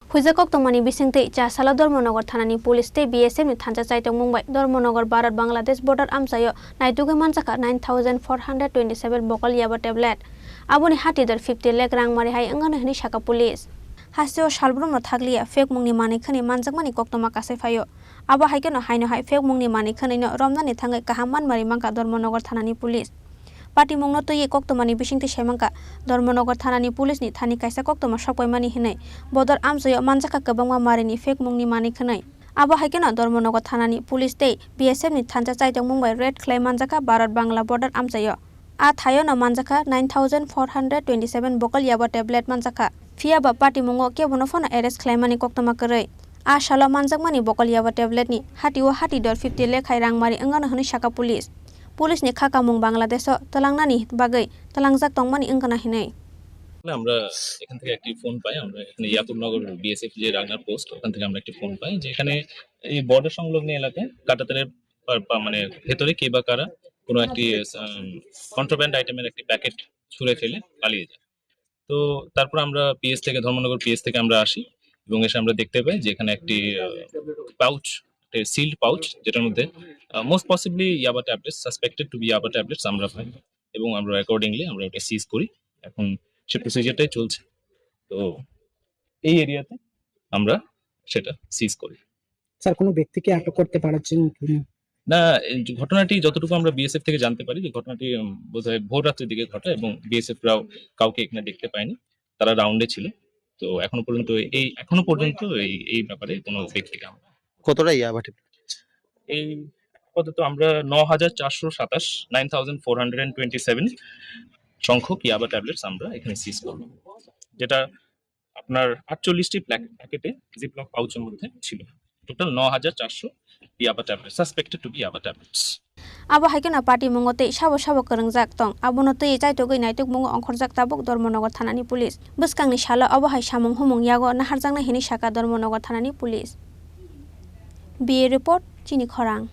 Hoijak Koktwmani Bisingtwi Chasalo Dharmanagar Thanani Police te BSF ni Thansa Chaitokmung bai Dharmanagar Bharat-Bangladesh border Amchaio Naitokgwi Manjakha 9427 Bokol Yaba tablet Aboni Hatidhar 50 Lakh Rangmari hai Wngano ni Sakha police Hasio Shalbrum no thaglia fake mungni manikhani Manjakmani Koktwma kasai phaio abo haikeno haino hai fake mungni manikhani no romnani thangai kahaman mari mangka Dharmanagar Thanani police Pati mungno toye Koktwmani Bisingtwi saimangka Dharmanagar Thanani police ni thani kaisa Koktwma sakpaimani hinai bodor Amchaio Manjakha kwbangma marini fake mungni manikhani abo haikeno Dharmanagar Thanani police tei BSF ni Thansa Chaitokmung bai red claim Manjakha Bharat-Bangla border Amchaio a thayo no Manjakha 9427 Bokol Yaba tablet Manjakha Fiaba party mungo kebono phone arrest claimani Koktwma korei a salo Manjakmani Bokol Yaba tablet ni hatio Hatidhar 50 lakh hai Rangmari Wngano ni Sakha police police ni Khakamung Bangladesh talangnani bagai talangjak tongmani Wngana hinai আমরা এখান থেকে একটি phone পাই আমরা এখানে Yakubnagar BSF যে রাঙ্গার post ওখান থেকে আমরা একটি ফোন পাই যে এখানে এই বর্ডার সংলগ্ন এলাকায় কাটাতারের মানে ভেতরে কে বা কারা কোনো একটি কন্ট্রাব্যান্ড আইটেমের একটি প্যাকেট ছুঁড়ে ফেলে পালিয়ে যায় তো তারপর আমরা পিএস থেকে ধর্মনগর পিএস থেকে আমরা আসি এবং এসে আমরা দেখতে পাই যে এখানে একটি পাউচ সিল্ড পাউচ যেটার মধ্যে মোস্ট পসিবলি ইয়াবা ট্যাবলেটস সাসপেক্টেড টু বি ইয়াবা ট্যাবলেটস আমরা পাই এবং আমরা অ্যাকর্ডিংলি আমরা এটা সিজ করি এখন সে প্রসিজারটাই চলছে তো এই এরিয়াতে আমরা সেটা সিজ করি স্যার কোনো ব্যক্তিকে আটক করতে পারছেন না ঘটনাটি যতটুকু আমরা বিএসএফ থেকে জানতে পারি যে ঘটনাটি বোধহয় ভোর রাত্রির দিকে ঘটে এবং বিএসএফ রাও কাউকে এখানে দেখতে পায়নি তারা রাউন্ডে ছিল তো এখনো পর্যন্ত এই ব্যাপারে কোনো ব্যক্তিকে আমরা কতটা ইয়াবা এই আপাতত আমরা 9427 9427 সংখ্যক ইয়াবা ট্যাবলেটস আমরা এখানে সিজ করব যেটা আপনার 48টি প্যাকেটে জিপলক পাউচের মধ্যে ছিল টোটাল 9400 ইয়াবা ট্যাবলেট সাসপেক্টেড টু বি ইয়াবা tablets abo haikeno party mungote sabo korongjak tong abono tei Chaitokgwi Naitokmung ongkhorjak tabuk Dharmanagar Thanani police bwskangni salo abo hai samung humung yago naharjakna hini Sakha Dharmanagar Thanani police BA report Chini Khorang